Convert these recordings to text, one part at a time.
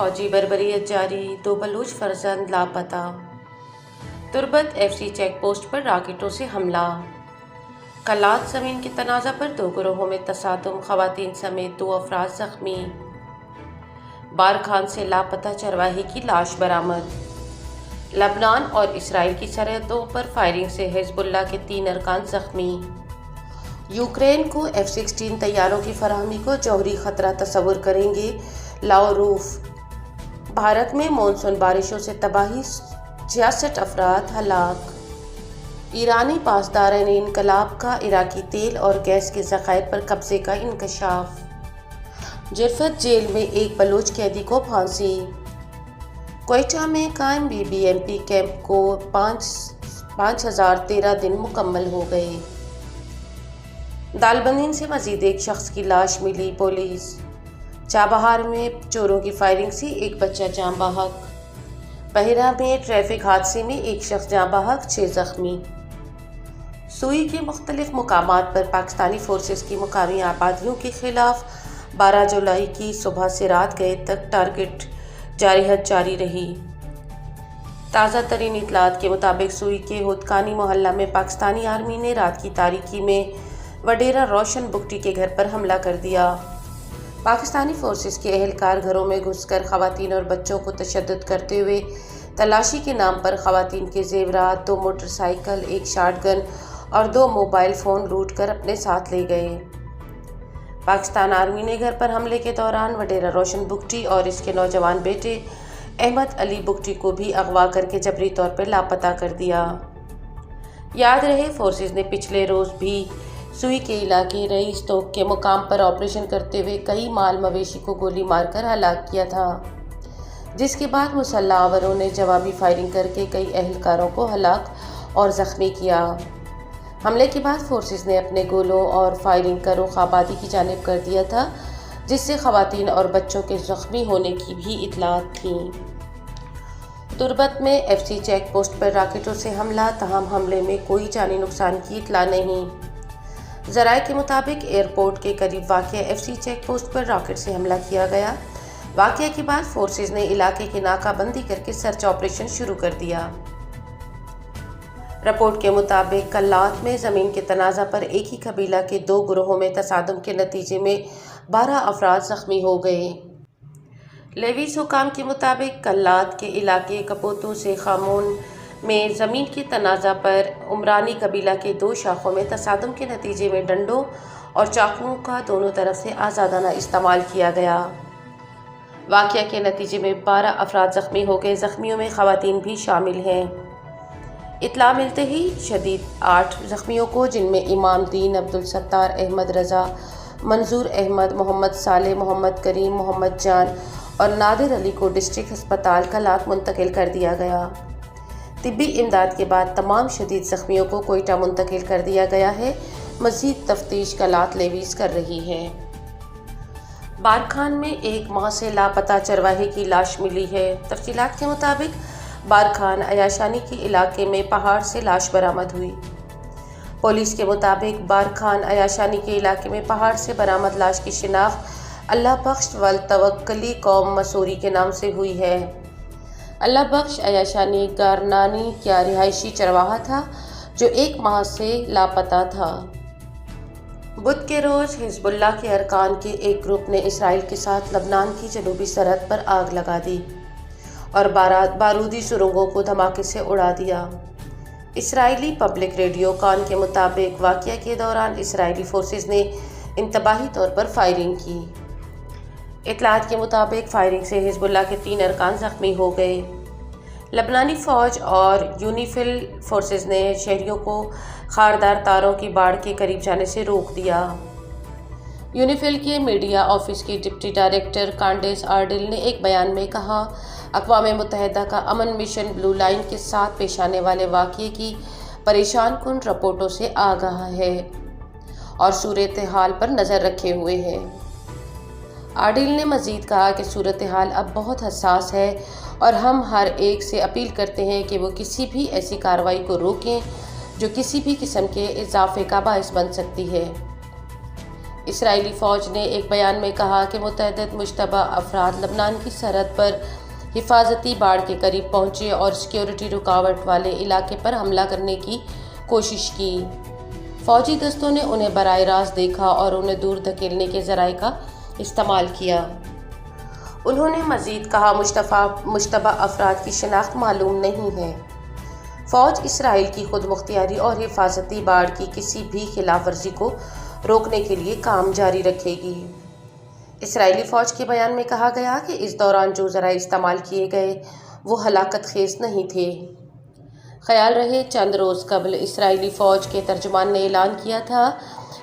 فوجی بربریت جاری، 2 بلوچ فرزند لاپتہ۔ تربت FC چیک پوسٹ پر راکٹوں سے حملہ۔ کلات زمین کے تنازع پر 2 گروہوں میں تصادم، خواتین سمیت 2 افراد زخمی۔ بارکھان سے لاپتہ چرواہے کی لاش برآمد۔ لبنان اور اسرائیل کی سرحدوں پر فائرنگ سے حزب اللہ کے 3 ارکان زخمی۔ یوکرین کو F-16 طیاروں کی فراہمی کو جوہری خطرہ تصور کریں گے لاوروف۔ بھارت میں مانسون بارشوں سے تباہی، 66 افراد ہلاک۔ ایرانی پاسداران انقلاب کا عراقی تیل اور گیس کے ذخائر پر قبضے کا انکشاف۔ جرفت جیل میں 1 بلوچ قیدی کو پھانسی۔ کوئٹہ میں قائم BBMP کیمپ کو 5013 دن مکمل ہو گئے۔ دالبندین سے مزید 1 شخص کی لاش ملی، پولیس۔ چابہار میں چوروں کی فائرنگ سے 1 بچہ جاں بحق۔ بحیرہ میں ٹریفک حادثے میں 1 شخص جاں بحق، 6 زخمی۔ سوئی کے مختلف مقامات پر پاکستانی فورسز کی مقامی آبادیوں کے خلاف 12 جولائی کی صبح سے رات گئے تک ٹارگٹ جارحیت جاری رہی۔ تازہ ترین اطلاعات کے مطابق سوئی کے ہودکانی محلہ میں پاکستانی آرمی نے رات کی تاریکی میں وڈیرا روشن بگٹی کے گھر پر حملہ کر دیا۔ پاکستانی فورسز کے اہلکار گھروں میں گھس کر خواتین اور بچوں کو تشدد کرتے ہوئے تلاشی کے نام پر خواتین کے زیورات، 2 موٹر سائیکل، 1 شاٹ گن اور 2 موبائل فون لوٹ کر اپنے ساتھ لے گئے۔ پاکستان آرمی نے گھر پر حملے کے دوران وڈیرا روشن بگٹی اور اس کے نوجوان بیٹے احمد علی بگٹی کو بھی اغوا کر کے جبری طور پر لاپتہ کر دیا۔ یاد رہے فورسز نے پچھلے روز بھی سوئی کے علاقے رئیس توک کے مقام پر آپریشن کرتے ہوئے کئی مال مویشی کو گولی مار کر ہلاک کیا تھا، جس کے بعد مسلح آوروں نے جوابی فائرنگ کر کے کئی اہلکاروں کو ہلاک اور زخمی کیا۔ حملے کے بعد فورسز نے اپنے گولوں اور فائرنگ کا رخ آبادی کی جانب کر دیا تھا، جس سے خواتین اور بچوں کے زخمی ہونے کی بھی اطلاعات تھیں۔ تربت میں FC چیک پوسٹ پر راکٹوں سے حملہ، تاہم حملے میں کوئی جانی نقصان کی اطلاع نہیں۔ ذرائع کے مطابق ایئرپورٹ کے قریب واقع FC چیک پوسٹ پر راکٹ سے حملہ کیا گیا۔ واقعے کے بعد فورسز نے علاقے کی ناکہ بندی کر کے سرچ آپریشن شروع کر دیا۔ رپورٹ کے مطابق کلات میں زمین کے تنازع پر ایک ہی قبیلہ کے 2 گروہوں میں تصادم کے نتیجے میں 12 افراد زخمی ہو گئے۔ لیویز حکام کے مطابق کلات کے علاقے کپوتو سے خامون میں زمین کے تنازع پر عمرانی قبیلہ کے 2 شاخوں میں تصادم کے نتیجے میں ڈنڈوں اور چاقوؤں کا دونوں طرف سے آزادانہ استعمال کیا گیا۔ واقعہ کے نتیجے میں 12 افراد زخمی ہو گئے، زخمیوں میں خواتین بھی شامل ہیں۔ اطلاع ملتے ہی شدید 8 زخمیوں کو، جن میں امام دین، عبدالستار، احمد رضا، منظور احمد، محمد صالح، محمد کریم، محمد جان اور نادر علی کو ڈسٹرکٹ ہسپتال کلات منتقل کر دیا گیا۔ طبی امداد کے بعد تمام شدید زخمیوں کو کوئٹہ منتقل کر دیا گیا ہے۔ مزید تفتیش کلات لیویز کر رہی ہے۔ بارکھان میں 1 ماہ سے لاپتہ چرواہے کی لاش ملی ہے۔ تفصیلات کے مطابق بارکھان عیاشانی کے علاقے میں پہاڑ سے لاش برآمد ہوئی۔ پولیس کے مطابق بارکھان عیاشانی کے علاقے میں پہاڑ سے برآمد لاش کی شناخت اللہ بخش والتوکلی قوم مسوری کے نام سے ہوئی ہے۔ اللہ بخش عیاشانی گارنانی کا رہائشی چرواہا تھا جو 1 ماہ سے لاپتہ تھا۔ بدھ کے روز حزب اللہ کے ارکان کے ایک گروپ نے اسرائیل کے ساتھ لبنان کی جنوبی سرحد پر آگ لگا دی اور بارودی سرنگوں کو دھماکے سے اڑا دیا۔ اسرائیلی پبلک ریڈیو کان کے مطابق واقعہ کے دوران اسرائیلی فورسز نے انتباہی طور پر فائرنگ کی۔ اطلاعات کے مطابق فائرنگ سے حزب اللہ کے 3 ارکان زخمی ہو گئے۔ لبنانی فوج اور یونیفل فورسز نے شہریوں کو خاردار تاروں کی باڑ کے قریب جانے سے روک دیا۔ یونیفل کے میڈیا آفس کی ڈپٹی ڈائریکٹر کانڈیس آرڈل نے ایک بیان میں کہا، اقوام متحدہ کا امن مشن بلو لائن کے ساتھ پیش آنے والے واقعے کی پریشان کن رپورٹوں سے آگاہ ہے اور صورتحال پر نظر رکھے ہوئے ہے۔ آرڈل نے مزید کہا کہ صورتحال اب بہت حساس ہے اور ہم ہر ایک سے اپیل کرتے ہیں کہ وہ کسی بھی ایسی کارروائی کو روکیں جو کسی بھی قسم کے اضافے کا باعث بن سکتی ہے۔ اسرائیلی فوج نے ایک بیان میں کہا کہ متعدد مشتبہ افراد لبنان کی سرحد پر حفاظتی باڑ کے قریب پہنچے اور سیکیورٹی رکاوٹ والے علاقے پر حملہ کرنے کی کوشش کی۔ فوجی دستوں نے انہیں براہ راست دیکھا اور انہیں دور دھکیلنے کے ذرائع کا استعمال کیا۔ انہوں نے مزید کہا مشتبہ افراد کی شناخت معلوم نہیں ہے۔ فوج اسرائیل کی خود مختاری اور حفاظتی باڑ کی کسی بھی خلاف ورزی کو روکنے کے لیے کام جاری رکھے گی۔ اسرائیلی فوج کے بیان میں کہا گیا کہ اس دوران جو ذرائع استعمال کیے گئے وہ ہلاکت خیز نہیں تھے۔ خیال رہے چند روز قبل اسرائیلی فوج کے ترجمان نے اعلان کیا تھا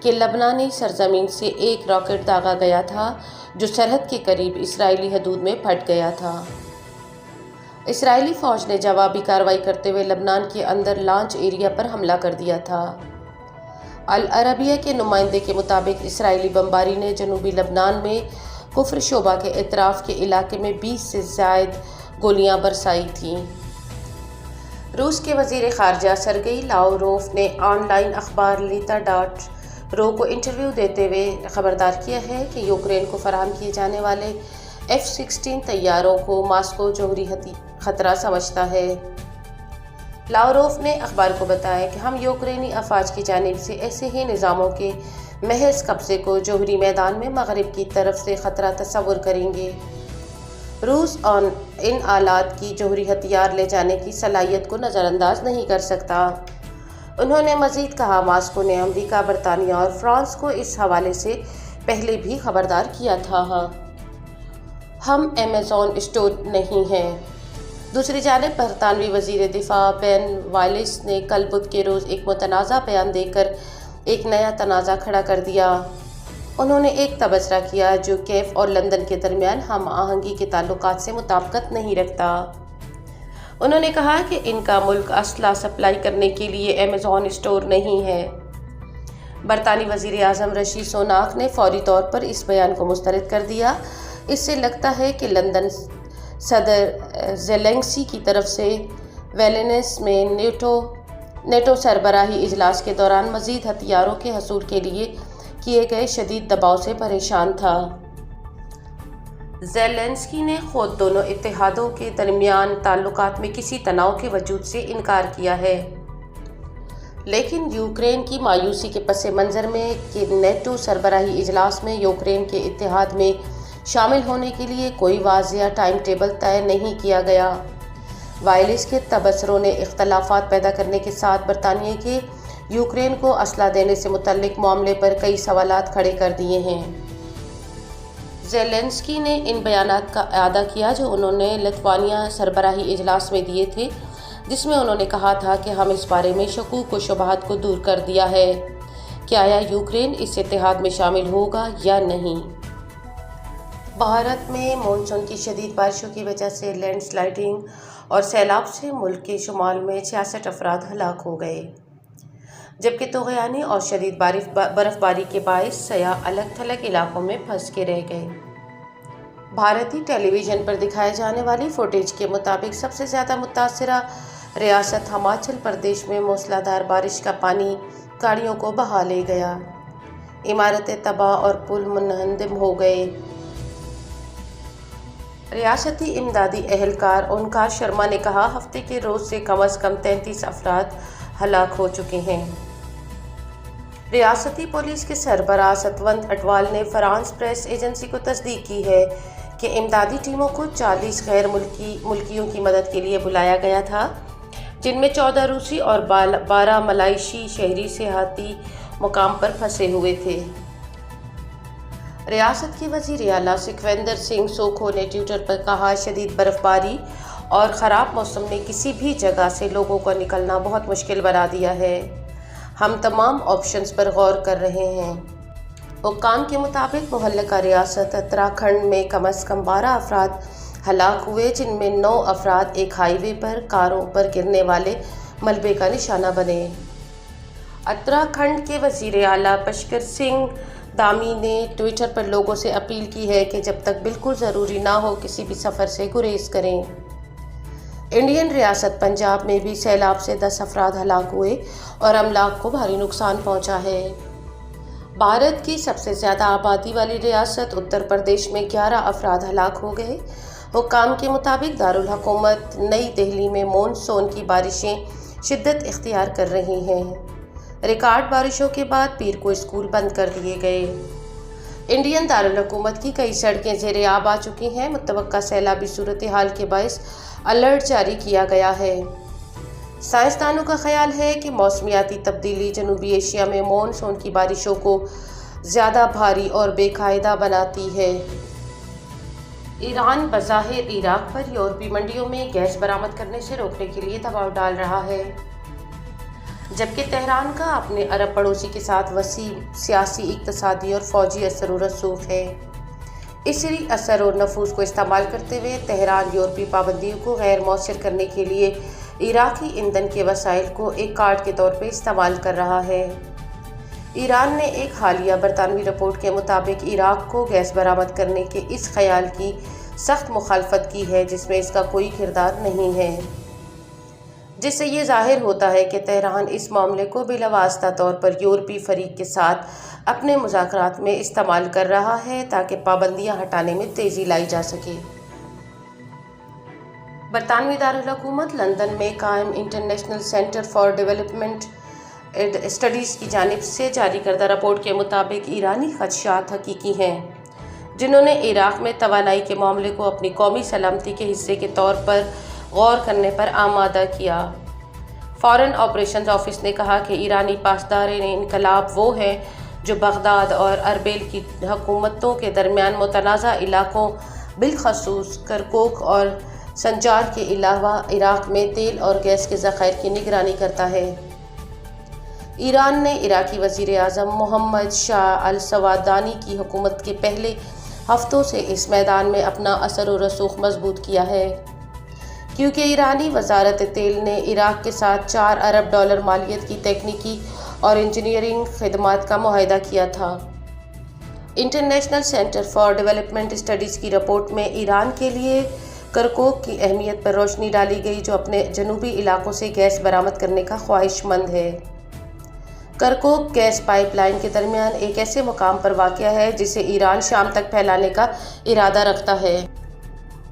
کہ لبنانی سرزمین سے ایک راکٹ داغا گیا تھا جو سرحد کے قریب اسرائیلی حدود میں پھٹ گیا تھا۔ اسرائیلی فوج نے جوابی کارروائی کرتے ہوئے لبنان کے اندر لانچ ایریا پر حملہ کر دیا تھا۔ العربیہ کے نمائندے کے مطابق اسرائیلی بمباری نے جنوبی لبنان میں کفر شعبہ کے اطراف کے علاقے میں 20 سے زائد گولیاں برسائی تھیں۔ روس کے وزیر خارجہ سرگئی لاوروف نے آن لائن اخبار لیتا.رو کو انٹرویو دیتے ہوئے خبردار کیا ہے کہ یوکرین کو فراہم کیے جانے والے F-16 طیاروں کو ماسکو جوہری خطرہ سمجھتا ہے۔ لاوروف نے اخبار کو بتایا کہ ہم یوکرینی افواج کی جانب سے ایسے ہی نظاموں کے محض قبضے کو جوہری میدان میں مغرب کی طرف سے خطرہ تصور کریں گے۔ روس ان آلات کی جوہری ہتھیار لے جانے کی صلاحیت کو نظر انداز نہیں کر سکتا۔ انہوں نے مزید کہا ماسکو نے امریکہ، برطانیہ اور فرانس کو اس حوالے سے پہلے بھی خبردار کیا تھا۔ ہم ایمیزون اسٹور نہیں ہیں۔ دوسری جانب برطانوی وزیر دفاع بین وائلس نے کل بدھ کے روز ایک متنازع بیان دے کر ایک نیا تنازع کھڑا کر دیا۔ انہوں نے ایک تبصرہ کیا جو کیف اور لندن کے درمیان ہم آہنگی کے تعلقات سے مطابقت نہیں رکھتا۔ انہوں نے کہا کہ ان کا ملک اسلحہ سپلائی کرنے کے لیے ایمیزون اسٹور نہیں ہے۔ برطانوی وزیر اعظم رشی سوناک نے فوری طور پر اس بیان کو مسترد کر دیا۔ اس سے لگتا ہے کہ لندن صدر زیلنسکی کی طرف سے ویلنس میں نیٹو سربراہی اجلاس کے دوران مزید ہتھیاروں کے حصول کے لیے کیے گئے شدید دباؤ سے پریشان تھا۔ زیلنسکی نے خود دونوں اتحادوں کے درمیان تعلقات میں کسی تناؤ کے وجود سے انکار کیا ہے، لیکن یوکرین کی مایوسی کے پس منظر میں کہ نیٹو سربراہی اجلاس میں یوکرین کے اتحاد میں شامل ہونے کے لیے کوئی واضح ٹائم ٹیبل طے نہیں کیا گیا۔ وائلس کے تبصروں نے اختلافات پیدا کرنے کے ساتھ برطانیہ کے یوکرین کو اسلحہ دینے سے متعلق معاملے پر کئی سوالات کھڑے کر دیے ہیں۔ زیلنسکی نے ان بیانات کا اعادہ کیا جو انہوں نے لتوانیا سربراہی اجلاس میں دیے تھے، جس میں انہوں نے کہا تھا کہ ہم اس بارے میں شکوک و شبہات کو دور کر دیا ہے کہ آیا یوکرین اس اتحاد میں شامل ہوگا یا نہیں۔ بھارت میں مانسون کی شدید بارشوں کی وجہ سے لینڈ سلائڈنگ اور سیلاب سے ملک کے شمال میں 66 افراد ہلاک ہو گئے، جبکہ طغیانی اور شدید برف باری کے باعث سیاح الگ تھلگ علاقوں میں پھنس کے رہ گئے۔ بھارتی ٹیلی ویژن پر دکھائے جانے والی فوٹیج کے مطابق سب سے زیادہ متاثرہ ریاست ہماچل پردیش میں موسلا دھار بارش کا پانی گاڑیوں کو بہا لے گیا، عمارتیں تباہ اور پل منہدم ہو گئے۔ ریاستی امدادی اہلکار اومکار شرما نے کہا ہفتے کے روز سے کم از کم 33 افراد ہلاک ہو چکے ہیں۔ ریاستی پولیس کے سربراہ ستونت اٹوال نے فرانس پریس ایجنسی کو تصدیق کی ہے کہ امدادی ٹیموں کو 40 غیر ملکیوں کی مدد کے لیے بلایا گیا تھا، جن میں 14 روسی اور 12 ملائیشی شہری سیاحتی مقام پر پھنسے ہوئے تھے۔ ریاست کے وزیر اعلیٰ سکھویندر سنگھ سوکھو نے ٹویٹر پر کہا شدید برف باری اور خراب موسم نے کسی بھی جگہ سے لوگوں کو نکلنا بہت مشکل بنا دیا ہے۔ ہم تمام آپشنز پر غور کر رہے ہیں۔ حکام کے مطابق متعلقہ ریاست اتراکھنڈ میں کم از کم 12 افراد ہلاک ہوئے، جن میں 9 افراد ایک ہائی وے پر کاروں پر گرنے والے ملبے کا نشانہ بنے۔ اتراکھنڈ کے وزیر اعلیٰ پشکر سنگھ دامی نے ٹویٹر پر لوگوں سے اپیل کی ہے کہ جب تک بالکل ضروری نہ ہو کسی بھی سفر سے گریز کریں۔ انڈین ریاست پنجاب میں بھی سیلاب سے 10 افراد ہلاک ہوئے اور املاک کو بھاری نقصان پہنچا ہے۔ بھارت کی سب سے زیادہ آبادی والی ریاست اتر پردیش میں 11 افراد ہلاک ہو گئے۔ حکام کے مطابق دارالحکومت نئی دہلی میں مون سون کی بارشیں شدت اختیار کر رہی ہیں۔ ریکارڈ بارشوں کے بعد پیر کو اسکول بند کر دیے گئے۔ انڈین دارالحکومت کی کئی سڑکیں زیر آب آ چکی ہیں۔ متوقع سیلابی صورتحال کے باعث الرٹ جاری کیا گیا ہے۔ سائنسدانوں کا خیال ہے کہ موسمیاتی تبدیلی جنوبی ایشیا میں مون سون کی بارشوں کو زیادہ بھاری اور بے قاعدہ بناتی ہے۔ ایران بظاہر عراق پر یورپی منڈیوں میں گیس برآمد کرنے سے روکنے کے لیے دباؤ ڈال رہا ہے، جبکہ تہران کا اپنے عرب پڑوسی کے ساتھ وسیع سیاسی، اقتصادی اور فوجی اثر و رسوخ ہے۔ اسی اثر و نفوذ کو استعمال کرتے ہوئے تہران یورپی پابندیوں کو غیر مؤثر کرنے کے لیے عراقی ایندھن کے وسائل کو ایک کارڈ کے طور پر استعمال کر رہا ہے۔ ایران نے ایک حالیہ برطانوی رپورٹ کے مطابق عراق کو گیس برآمد کرنے کے اس خیال کی سخت مخالفت کی ہے، جس میں اس کا کوئی کردار نہیں ہے، جس سے یہ ظاہر ہوتا ہے کہ تہران اس معاملے کو بلا واسطہ طور پر یورپی فریق کے ساتھ اپنے مذاکرات میں استعمال کر رہا ہے تاکہ پابندیاں ہٹانے میں تیزی لائی جا سکے۔ برطانوی دارالحکومت لندن میں قائم international centre for development studies کی جانب سے جاری کردہ رپورٹ کے مطابق ایرانی خدشات حقیقی ہیں، جنہوں نے عراق میں توانائی کے معاملے کو اپنی قومی سلامتی کے حصے کے طور پر غور کرنے پر آمادہ کیا۔ فارن آپریشنز آفس نے کہا کہ ایرانی پاسدار انقلاب وہ ہیں جو بغداد اور اربیل کی حکومتوں کے درمیان متنازع علاقوں بالخصوص کرکوک اور سنجار کے علاوہ عراق میں تیل اور گیس کے ذخائر کی نگرانی کرتا ہے۔ ایران نے عراقی وزیر اعظم محمد شاہ السوادانی کی حکومت کے پہلے ہفتوں سے اس میدان میں اپنا اثر و رسوخ مضبوط کیا ہے، کیونکہ ایرانی وزارت تیل نے عراق کے ساتھ 4 ارب ڈالر مالیت کی تکنیکی اور انجینئرنگ خدمات کا معاہدہ کیا تھا۔ International centre for development studies کی رپورٹ میں ایران کے لیے کرکوک کی اہمیت پر روشنی ڈالی گئی، جو اپنے جنوبی علاقوں سے گیس برآمد کرنے کا خواہش مند ہے۔ کرکوک گیس پائپ لائن کے درمیان ایک ایسے مقام پر واقع ہے جسے ایران شام تک پھیلانے کا ارادہ رکھتا ہے۔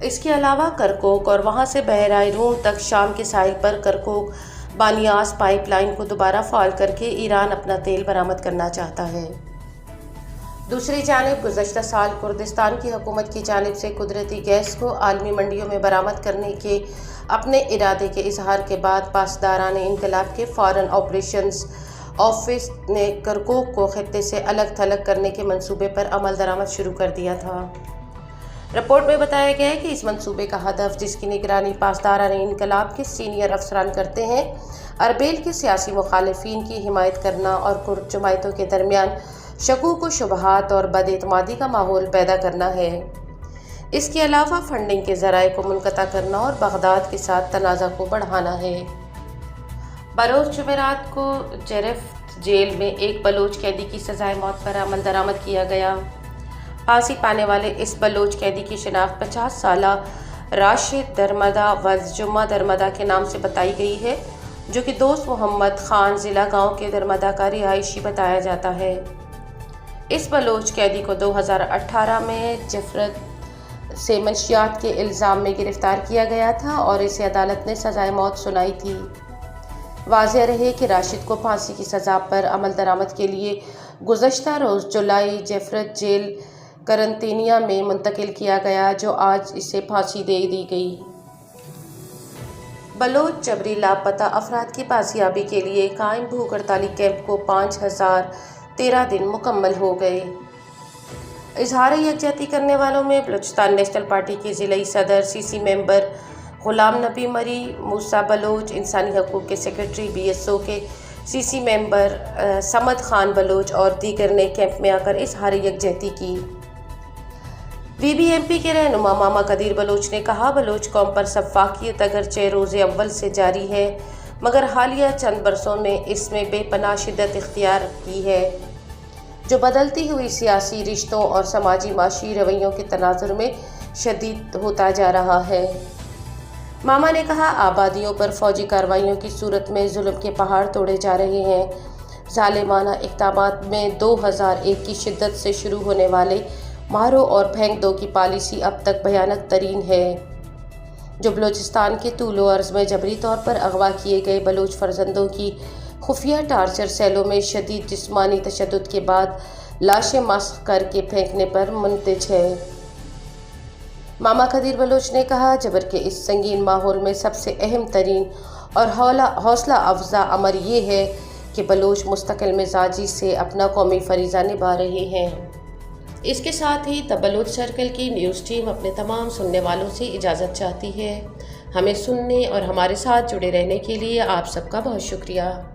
اس کے علاوہ کرکوک اور وہاں سے بحیرہ روم تک شام کے ساحل پر کرکوک بانیاس پائپ لائن کو دوبارہ فعال کر کے ایران اپنا تیل برآمد کرنا چاہتا ہے۔ دوسری جانب گزشتہ سال کردستان کی حکومت کی جانب سے قدرتی گیس کو عالمی منڈیوں میں برآمد کرنے کے اپنے ارادے کے اظہار کے بعد پاسداران انقلاب کے فارن آپریشنز آفس نے کرکوک کو خطے سے الگ تھلگ کرنے کے منصوبے پر عمل درآمد شروع کر دیا تھا۔ رپورٹ میں بتایا گیا ہے کہ اس منصوبے کا ہدف، جس کی نگرانی پاسداران انقلاب کے سینئر افسران کرتے ہیں، اربیل کے سیاسی مخالفین کی حمایت کرنا اور کرد جماعتوں کے درمیان شکوک و شبہات اور بد اعتمادی کا ماحول پیدا کرنا ہے۔ اس کے علاوہ فنڈنگ کے ذرائع کو منقطع کرنا اور بغداد کے ساتھ تنازع کو بڑھانا ہے۔ بلوچ جمعرات کو جیرفت جیل میں ایک بلوچ قیدی کی سزائے موت پر عمل درآمد کیا گیا۔ پھانسی پانے والے اس بلوچ قیدی کی شناخت 50 سالہ راشد درمدہ وز جمعہ درمدہ کے نام سے بتائی گئی ہے، جو کہ دوست محمد خان ضلع گاؤں کے درمدہ کا رہائشی بتایا جاتا ہے۔ اس بلوچ قیدی کو 2018 میں جفرت سے منشیات کے الزام میں گرفتار کیا گیا تھا اور اسے عدالت نے سزائے موت سنائی تھی۔ واضح رہے کہ راشد کو پھانسی کی سزا پر عمل درآمد کے لیے گزشتہ روز جولائی جیفرت جیل قرنطینیہ میں منتقل کیا گیا، جو آج اسے پھانسی دے دی گئی۔ بلوچ جبری لاپتہ افراد کی بازیابی کے لیے قائم بھوک ہڑتالی کیمپ کو 5013 دن مکمل ہو گئے۔ اظہار یکجہتی کرنے والوں میں بلوچستان نیشنل پارٹی کے ضلعی صدر، سی سی ممبر غلام نبی مری، موسیٰ بلوچ، انسانی حقوق کے سیکرٹری، بی ایس او کے سی سی ممبر صمد خان بلوچ اور دیگر نے کیمپ میں آ کر اظہار یکجہتی کی۔ وی بی ایم پی کے رہنما ماما قدیر بلوچ نے کہا، بلوچ قوم پر سفاکیت اگرچہ روز اول سے جاری ہے، مگر حالیہ چند برسوں میں اس میں بے پناہ شدت اختیار کی ہے، جو بدلتی ہوئی سیاسی رشتوں اور سماجی معاشی رویوں کے تناظر میں شدید ہوتا جا رہا ہے۔ ماما نے کہا، آبادیوں پر فوجی کارروائیوں کی صورت میں ظلم کے پہاڑ توڑے جا رہے ہیں، ظالمانہ اقدامات میں 2001 کی شدت سے شروع ہونے والے مارو اور پھینک دو کی پالیسی اب تک بھیانک ترین ہے، جو بلوچستان کے طول و عرض میں جبری طور پر اغوا کیے گئے بلوچ فرزندوں کی خفیہ ٹارچر سیلوں میں شدید جسمانی تشدد کے بعد لاشیں مسخ کر کے پھینکنے پر منتج ہے۔ ماما قدیر بلوچ نے کہا، جبر کے اس سنگین ماحول میں سب سے اہم ترین اور حوصلہ افزا امر یہ ہے کہ بلوچ مستقل مزاجی سے اپنا قومی فریضہ نبھا رہے ہیں۔ اس کے ساتھ ہی دی بلوچ سرکل کی نیوز ٹیم اپنے تمام سننے والوں سے اجازت چاہتی ہے۔ ہمیں سننے اور ہمارے ساتھ جڑے رہنے کے لیے آپ سب کا بہت شکریہ۔